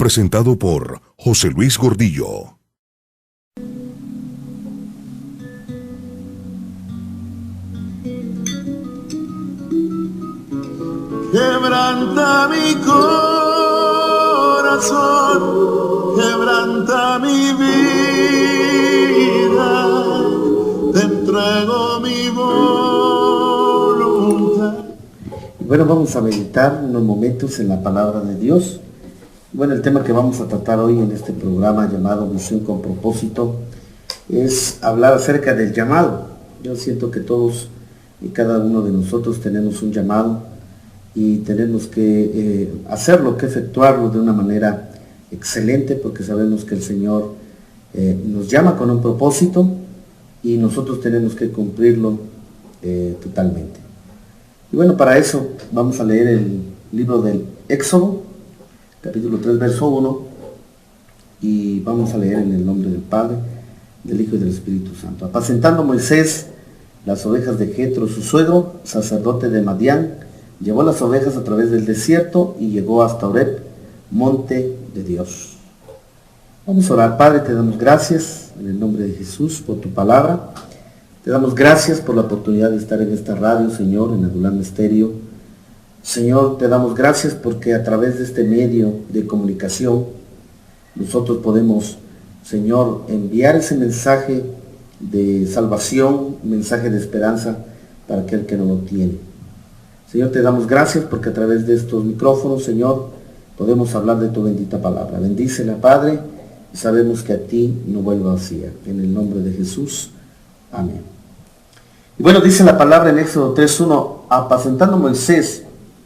presentado por José Luis Gordillo. Quebranta mi corazón, quebranta mi vida, te entrego mi voluntad. Bueno, vamos a meditar unos momentos en la palabra de Dios. Bueno, el tema que vamos a tratar hoy en este programa llamado Misión con Propósito es hablar acerca del llamado. Yo siento que todos y cada uno de nosotros tenemos un llamado y tenemos que hacerlo, que efectuarlo de una manera excelente, porque sabemos que el Señor nos llama con un propósito y nosotros tenemos que cumplirlo totalmente. Y bueno, para eso vamos a leer el libro del Éxodo, capítulo 3, verso 1, y vamos a leer en el nombre del Padre, del Hijo y del Espíritu Santo. Apacentando Moisés las ovejas de Jetro, su suegro, sacerdote de Madián, llevó las ovejas a través del desierto y llegó hasta Horeb, monte de Dios. Vamos a orar. Padre, te damos gracias en el nombre de Jesús por tu palabra. Te damos gracias por la oportunidad de estar en esta radio, Señor, en Adulán Estéreo. Señor, te damos gracias porque a través de este medio de comunicación nosotros podemos, Señor, enviar ese mensaje de salvación, mensaje de esperanza para aquel que no lo tiene. Señor, te damos gracias porque a través de estos micrófonos, Señor, podemos hablar de tu bendita palabra. Bendícela, Padre, y sabemos que a ti no vuelva vacía. En el nombre de Jesús. Amén. Y bueno, dice la palabra en Éxodo 3:1, apacentando Moisés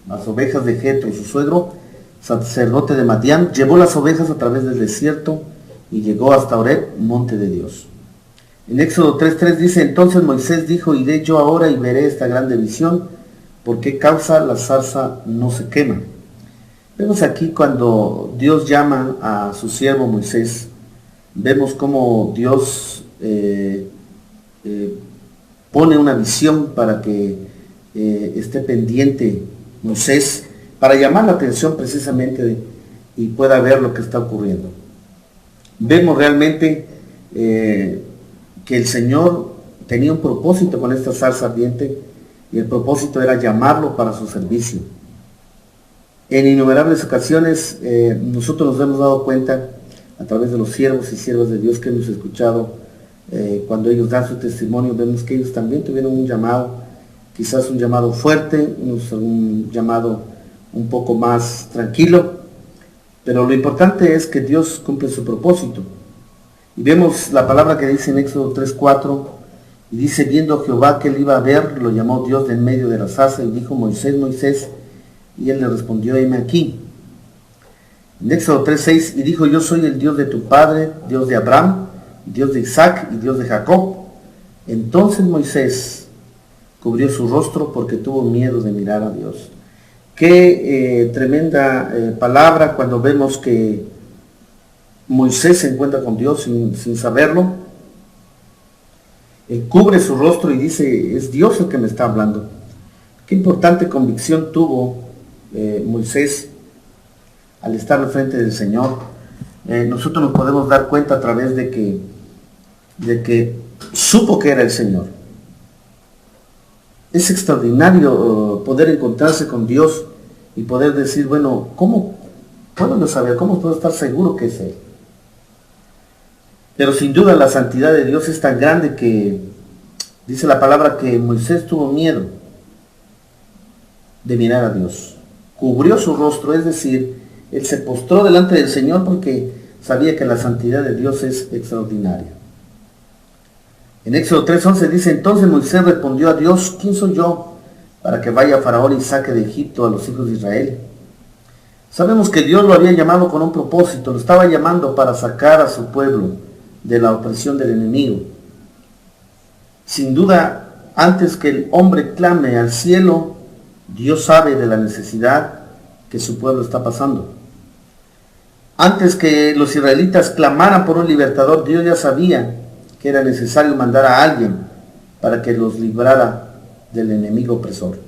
las ovejas de Jetro, su suegro, sacerdote de Madián, llevó las ovejas a través del desierto y llegó hasta Horeb, monte de Dios. En Éxodo 3:3 dice, entonces Moisés dijo, iré yo ahora y veré esta grande visión, ¿por qué causa la zarza no se quema? Vemos aquí cuando Dios llama a su siervo Moisés, vemos cómo Dios pone una visión para que esté pendiente Moisés, para llamar la atención precisamente y pueda ver lo que está ocurriendo. Vemos realmente que el Señor tenía un propósito con esta zarza ardiente, y el propósito era llamarlo para su servicio. En innumerables ocasiones nosotros nos hemos dado cuenta a través de los siervos y siervas de Dios que hemos escuchado, cuando ellos dan su testimonio, vemos que ellos también tuvieron un llamado, quizás un llamado fuerte, un llamado un poco más tranquilo, pero lo importante es que Dios cumple su propósito. Y vemos la palabra que dice en Éxodo 3:4, y dice, viendo Jehová que él iba a ver, lo llamó Dios de en medio de la zarza y dijo, Moisés, Moisés, y él le respondió, heme aquí. En Éxodo 3:6, y dijo, yo soy el Dios de tu padre, Dios de Abraham, Dios de Isaac y Dios de Jacob. Entonces Moisés cubrió su rostro porque tuvo miedo de mirar a Dios. Qué tremenda palabra cuando vemos que Moisés se encuentra con Dios sin saberlo. Él cubre su rostro y dice, es Dios el que me está hablando. Qué importante convicción tuvo Moisés al estar al frente del Señor. Nosotros nos podemos dar cuenta a través de que supo que era el Señor. Es extraordinario poder encontrarse con Dios y poder decir, bueno, ¿cómo puedo yo saber? ¿Cómo puedo estar seguro que es Él? Pero sin duda la santidad de Dios es tan grande que dice la palabra que Moisés tuvo miedo de mirar a Dios. Cubrió su rostro, es decir, él se postró delante del Señor porque sabía que la santidad de Dios es extraordinaria. En Éxodo 3:11 dice, entonces Moisés respondió a Dios, ¿quién soy yo para que vaya a Faraón y saque de Egipto a los hijos de Israel? Sabemos que Dios lo había llamado con un propósito, lo estaba llamando para sacar a su pueblo de la opresión del enemigo. Sin duda, antes que el hombre clame al cielo, Dios sabe de la necesidad que su pueblo está pasando. Antes que los israelitas clamaran por un libertador, Dios ya sabía que era necesario mandar a alguien para que los librara del enemigo opresor.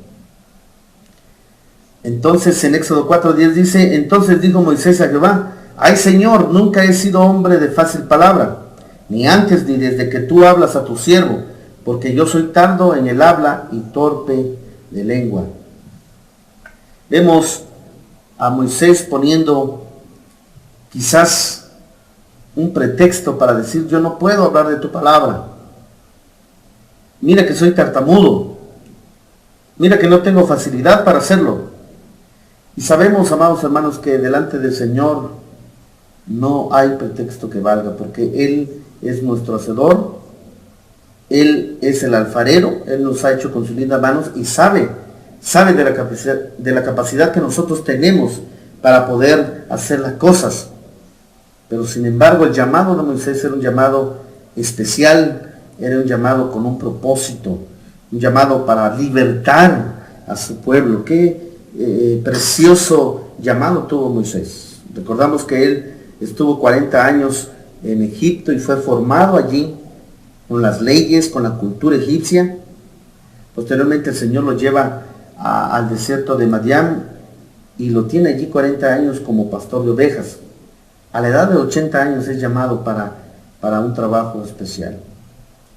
Entonces en Éxodo 4:10 dice, entonces dijo Moisés a Jehová, ay Señor, nunca he sido hombre de fácil palabra, ni antes ni desde que tú hablas a tu siervo, porque yo soy tardo en el habla y torpe de lengua. Vemos a Moisés poniendo quizás un pretexto para decir, yo no puedo hablar de tu palabra. Mira que soy tartamudo. Mira que no tengo facilidad para hacerlo. Y sabemos, amados hermanos, que delante del Señor no hay pretexto que valga, porque Él es nuestro hacedor, Él es el alfarero, Él nos ha hecho con sus lindas manos y sabe de la capacidad que nosotros tenemos para poder hacer las cosas. Pero sin embargo, el llamado de Moisés era un llamado especial, era un llamado con un propósito, un llamado para libertar a su pueblo. Qué precioso llamado tuvo Moisés. Recordamos que él estuvo 40 años en Egipto y fue formado allí con las leyes, con la cultura egipcia. Posteriormente el Señor lo lleva al desierto de Madián y lo tiene allí 40 años como pastor de ovejas. A la edad de 80 años es llamado para un trabajo especial.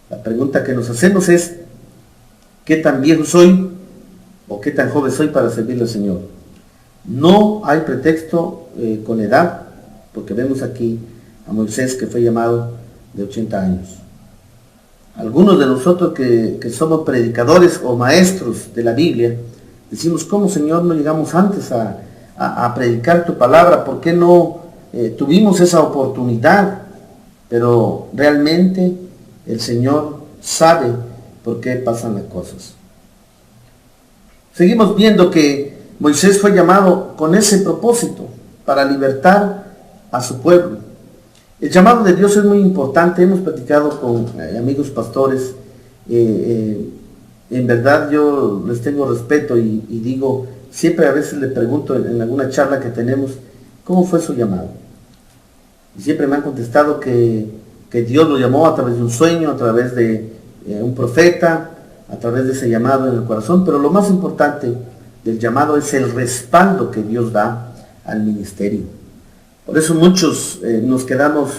La pregunta que nos hacemos es, ¿qué tan viejo soy o qué tan joven soy para servirle al Señor? No hay pretexto con edad, porque vemos aquí a Moisés que fue llamado de 80 años. Algunos de nosotros que somos predicadores o maestros de la Biblia, decimos, ¿cómo, Señor, no llegamos antes a predicar tu palabra? ¿Por qué no tuvimos esa oportunidad? Pero realmente el Señor sabe por qué pasan las cosas. Seguimos viendo que Moisés fue llamado con ese propósito, para libertar a su pueblo. El llamado de Dios es muy importante. Hemos platicado con amigos pastores. En verdad yo les tengo respeto y digo, siempre a veces le pregunto en alguna charla que tenemos, ¿cómo fue su llamado? Y siempre me han contestado que Dios lo llamó a través de un sueño, a través de un profeta, a través de ese llamado en el corazón. Pero lo más importante del llamado es el respaldo que Dios da al ministerio. Por eso muchos nos quedamos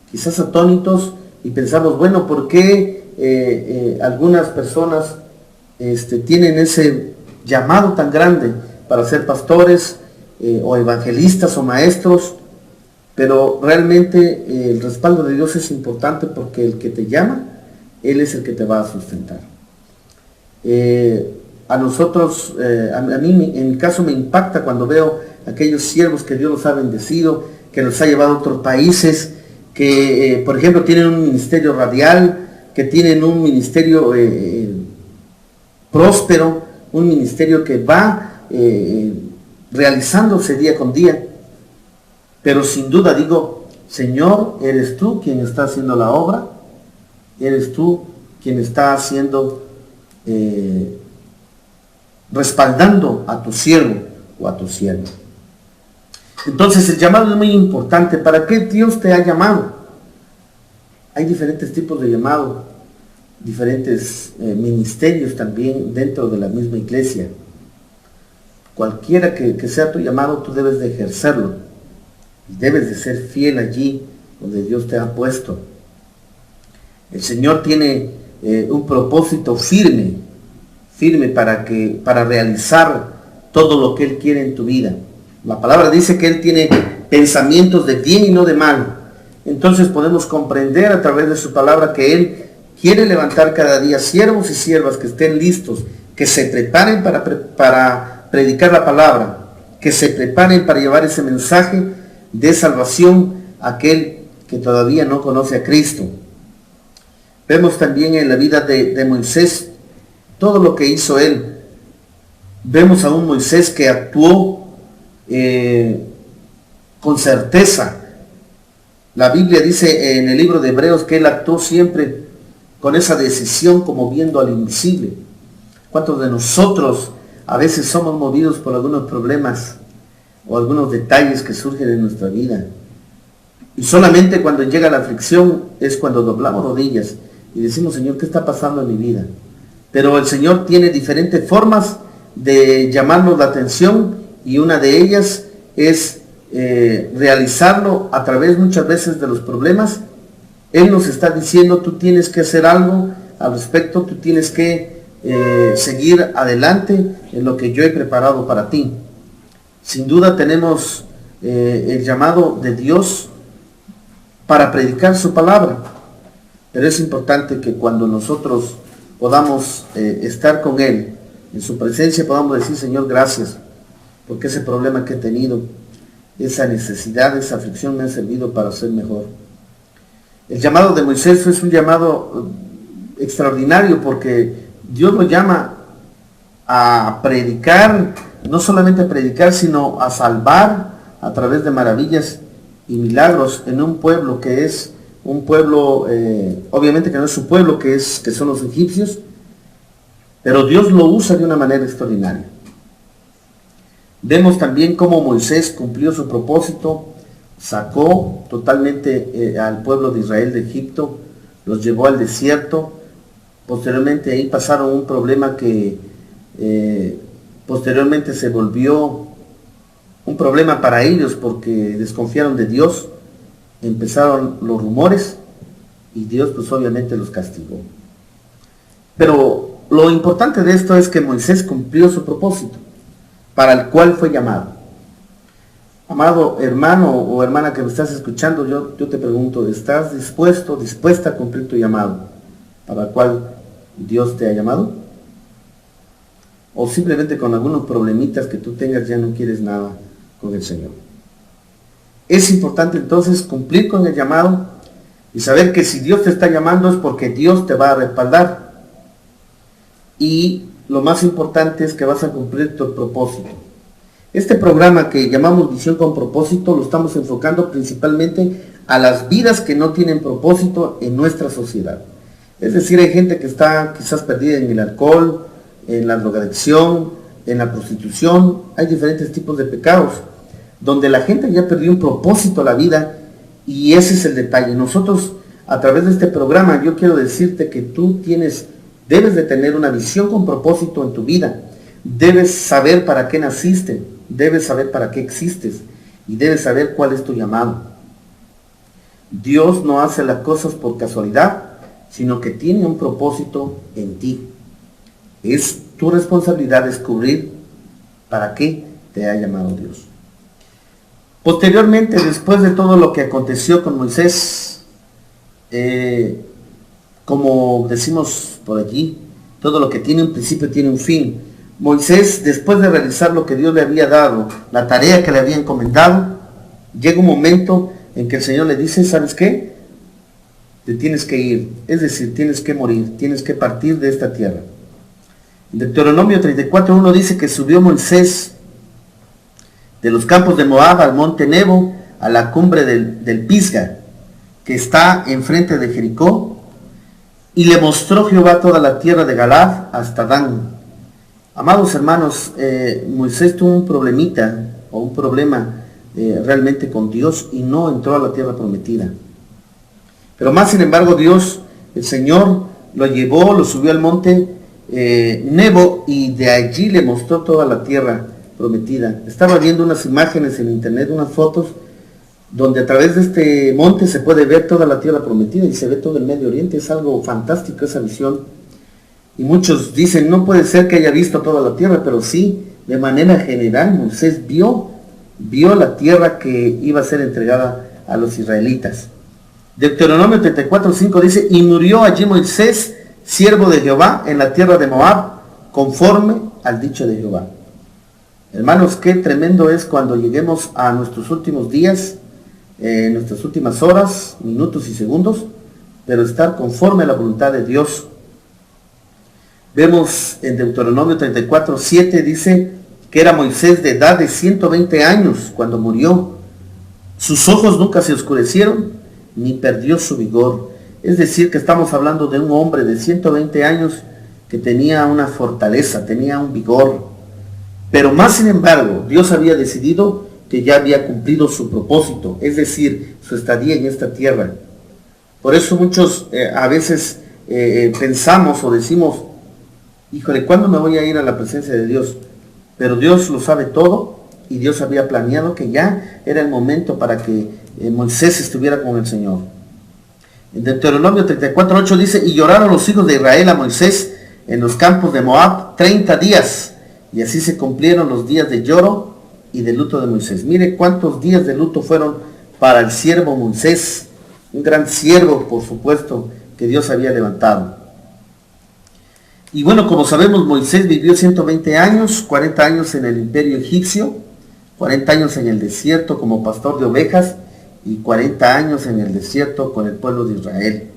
quizás atónitos y pensamos, bueno, ¿por qué algunas personas tienen ese llamado tan grande para ser pastores o evangelistas o maestros? Pero realmente el respaldo de Dios es importante, porque el que te llama, Él es el que te va a sustentar. A nosotros, a mí en mi caso me impacta cuando veo aquellos siervos que Dios los ha bendecido, que los ha llevado a otros países, que por ejemplo tienen un ministerio radial, que tienen un ministerio próspero, un ministerio que va realizándose día con día. Pero sin duda digo, Señor, eres tú quien está haciendo la obra, eres tú quien está haciendo, respaldando a tu siervo o a tu sierva. Entonces el llamado es muy importante. ¿Para qué Dios te ha llamado? Hay diferentes tipos de llamado, diferentes ministerios también dentro de la misma iglesia. Cualquiera que sea tu llamado, tú debes de ejercerlo. Debes de ser fiel allí donde Dios te ha puesto. El Señor tiene un propósito firme para realizar todo lo que Él quiere en tu vida. La palabra dice que Él tiene pensamientos de bien y no de mal. Entonces podemos comprender a través de su palabra que Él quiere levantar cada día siervos y siervas que estén listos, que se preparen para predicar la palabra, que se preparen para llevar ese mensaje de salvación a aquel que todavía no conoce a Cristo. Vemos también en la vida de Moisés todo lo que hizo él. Vemos a un Moisés que actuó con certeza. La Biblia dice en el libro de Hebreos que él actuó siempre con esa decisión, como viendo al invisible. ¿Cuántos de nosotros a veces somos movidos por algunos problemas o algunos detalles que surgen en nuestra vida? Y solamente cuando llega la aflicción es cuando doblamos rodillas y decimos, Señor, ¿qué está pasando en mi vida? Pero el Señor tiene diferentes formas de llamarnos la atención, y una de ellas es realizarlo a través muchas veces de los problemas, Él nos está diciendo, tú tienes que hacer algo al respecto, tú tienes que seguir adelante en lo que yo he preparado para ti. Sin duda tenemos el llamado de Dios para predicar su palabra, pero es importante que cuando nosotros podamos estar con Él, en su presencia, podamos decir, Señor, gracias, porque ese problema que he tenido, esa necesidad, esa aflicción me ha servido para ser mejor. El llamado de Moisés es un llamado extraordinario porque Dios lo llama a predicar, no solamente a predicar, sino a salvar a través de maravillas y milagros en un pueblo que es un pueblo, obviamente que no es su pueblo, que son los egipcios, pero Dios lo usa de una manera extraordinaria. Vemos también cómo Moisés cumplió su propósito, sacó totalmente al pueblo de Israel de Egipto, los llevó al desierto. Posteriormente ahí pasaron un problema que posteriormente se volvió un problema para ellos porque desconfiaron de Dios, empezaron los rumores y Dios pues obviamente los castigó. Pero lo importante de esto es que Moisés cumplió su propósito para el cual fue llamado. Amado hermano o hermana que me estás escuchando, yo te pregunto, ¿estás dispuesta a cumplir tu llamado para el cual Dios te ha llamado? ¿O simplemente con algunos problemitas que tú tengas ya no quieres nada con el Señor? Es importante entonces cumplir con el llamado y saber que si Dios te está llamando es porque Dios te va a respaldar. Y lo más importante es que vas a cumplir tu propósito. Este programa que llamamos Visión con Propósito lo estamos enfocando principalmente a las vidas que no tienen propósito en nuestra sociedad. Es decir, hay gente que está quizás perdida en el alcohol, en la drogadicción, en la prostitución. Hay diferentes tipos de pecados donde la gente ya perdió un propósito a la vida, y ese es el detalle. Nosotros, a través de este programa, yo quiero decirte que tú debes de tener una visión con propósito en tu vida. Debes saber para qué naciste, debes saber para qué existes y debes saber cuál es tu llamado. Dios no hace las cosas por casualidad, sino que tiene un propósito en ti. Es tu responsabilidad descubrir para qué te ha llamado Dios. Posteriormente, después de todo lo que aconteció con Moisés, como decimos por allí, todo lo que tiene un principio tiene un fin. Moisés, después de realizar lo que Dios le había dado, la tarea que le había encomendado, llega un momento en que el Señor le dice, ¿sabes qué? Te tienes que ir, es decir, tienes que morir, tienes que partir de esta tierra. En Deuteronomio 34:1 dice que subió Moisés de los campos de Moab al monte Nebo, a la cumbre del Pisga, que está enfrente de Jericó, y le mostró Jehová toda la tierra de Galaad hasta Dan. Amados hermanos, Moisés tuvo un problema realmente con Dios y no entró a la tierra prometida. Pero más sin embargo Dios, el Señor, lo llevó, lo subió al monte Nebo y de allí le mostró toda la tierra prometida. Estaba viendo unas imágenes en internet, unas fotos, donde a través de este monte se puede ver toda la tierra prometida y se ve todo el Medio Oriente. Es algo fantástico esa visión. Y muchos dicen, no puede ser que haya visto toda la tierra, pero sí, de manera general, Moisés vio la tierra que iba a ser entregada a los israelitas. Deuteronomio 34:5 dice, y murió allí Moisés, siervo de Jehová, en la tierra de Moab, conforme al dicho de Jehová. Hermanos, qué tremendo es cuando lleguemos a nuestros últimos días, nuestras últimas horas, minutos y segundos, pero estar conforme a la voluntad de Dios. Vemos en Deuteronomio 34:7 dice que era Moisés de edad de 120 años cuando murió. Sus ojos nunca se oscurecieron, ni perdió su vigor. Es decir, que estamos hablando de un hombre de 120 años que tenía una fortaleza, tenía un vigor. Pero más sin embargo, Dios había decidido que ya había cumplido su propósito, es decir, su estadía en esta tierra. Por eso muchos a veces pensamos o decimos, híjole, ¿cuándo me voy a ir a la presencia de Dios? Pero Dios lo sabe todo y Dios había planeado que ya era el momento para que Moisés estuviera con el Señor. En Deuteronomio 34:8 dice, y lloraron los hijos de Israel a Moisés en los campos de Moab 30 días, y así se cumplieron los días de lloro y de luto de Moisés. Mire cuántos días de luto fueron para el siervo Moisés, un gran siervo, por supuesto, que Dios había levantado. Y bueno, como sabemos, Moisés vivió 120 años, 40 años en el imperio egipcio, 40 años en el desierto como pastor de ovejas y 40 años en el desierto con el pueblo de Israel.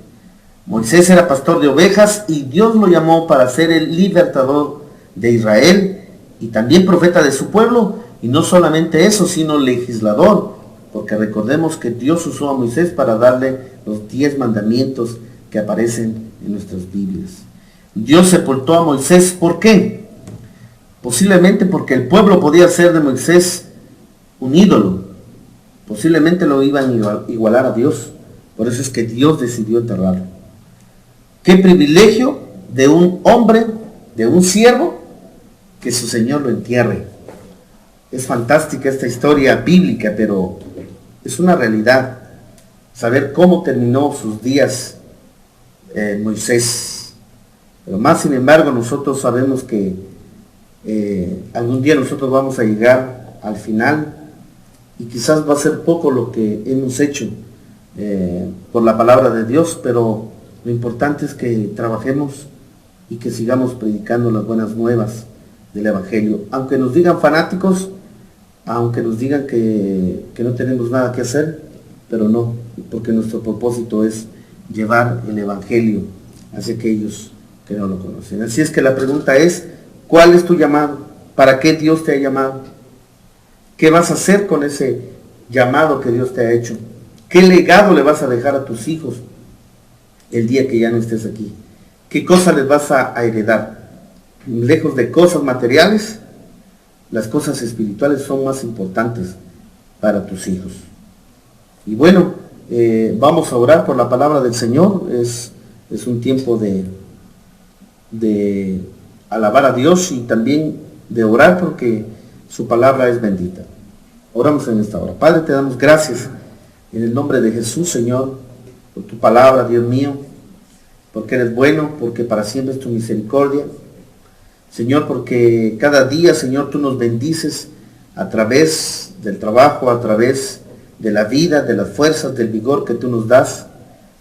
Moisés era pastor de ovejas y Dios lo llamó para ser el libertador de Israel y también profeta de su pueblo, y no solamente eso, sino legislador, porque recordemos que Dios usó a Moisés para darle los 10 mandamientos que aparecen en nuestras Biblias. Dios sepultó a Moisés, ¿por qué? Posiblemente porque el pueblo podía hacer de Moisés un ídolo, posiblemente lo iban a igualar a Dios, por eso es que Dios decidió enterrarlo. Qué privilegio de un hombre, de un siervo, que su Señor lo entierre. Es fantástica esta historia bíblica, pero es una realidad. Saber cómo terminó sus días Moisés. Pero más sin embargo, nosotros sabemos que algún día nosotros vamos a llegar al final, y quizás va a ser poco lo que hemos hecho por la palabra de Dios, pero lo importante es que trabajemos y que sigamos predicando las buenas nuevas del Evangelio. Aunque nos digan fanáticos, aunque nos digan que no tenemos nada que hacer, pero no, porque nuestro propósito es llevar el Evangelio hacia aquellos que no lo conocen. Así es que la pregunta es, ¿cuál es tu llamado? ¿Para qué Dios te ha llamado? ¿Qué vas a hacer con ese llamado que Dios te ha hecho? ¿Qué legado le vas a dejar a tus hijos el día que ya no estés aquí? ¿Qué cosas les vas a heredar? Lejos de cosas materiales, las cosas espirituales son más importantes para tus hijos. Y bueno, vamos a orar por la palabra del Señor. Es un tiempo de alabar a Dios y también de orar, porque su palabra es bendita. Oramos en esta hora. Padre, te damos gracias en el nombre de Jesús, Señor, por tu palabra, Dios mío, porque eres bueno, porque para siempre es tu misericordia. Señor, porque cada día, Señor, tú nos bendices a través del trabajo, a través de la vida, de las fuerzas, del vigor que tú nos das.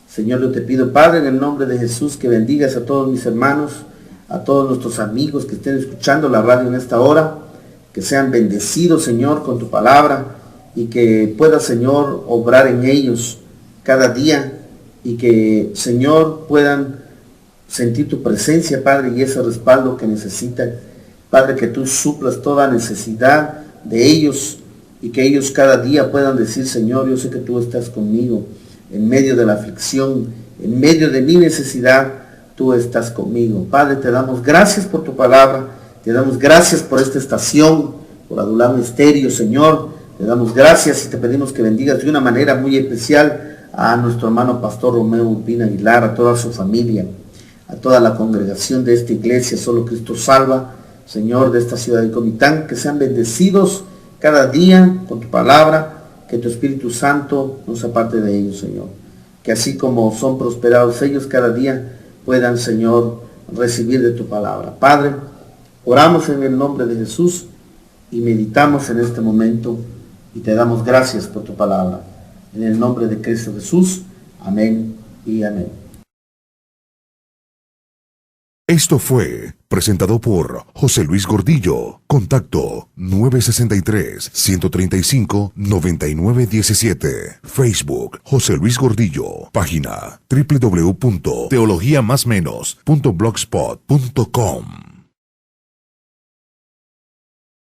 Señor, yo te pido, Padre, en el nombre de Jesús, que bendigas a todos mis hermanos, a todos nuestros amigos que estén escuchando la radio en esta hora, que sean bendecidos, Señor, con tu palabra, y que pueda, Señor, obrar en ellos cada día, y que, Señor, puedan sentir tu presencia, Padre, y ese respaldo que necesitan. Padre, que tú suplas toda necesidad de ellos, y que ellos cada día puedan decir, Señor, yo sé que tú estás conmigo en medio de la aflicción, en medio de mi necesidad, tú estás conmigo. Padre, te damos gracias por tu palabra, te damos gracias por esta estación, por Adulam Estéreo, Señor. Te damos gracias y te pedimos que bendigas de una manera muy especial a nuestro hermano Pastor Romeo Urbina Aguilar, a toda su familia, a toda la congregación de esta iglesia, Solo Cristo Salva, Señor, de esta ciudad de Comitán, que sean bendecidos cada día con tu palabra, que tu Espíritu Santo nos aparte de ellos, Señor. Que así como son prosperados ellos, cada día puedan, Señor, recibir de tu palabra. Padre, oramos en el nombre de Jesús y meditamos en este momento y te damos gracias por tu palabra. En el nombre de Cristo Jesús. Amén y amén. Esto fue presentado por José Luis Gordillo. Contacto 963-135-9917. Facebook José Luis Gordillo. Página www.teologiamasmenos.blogspot.com.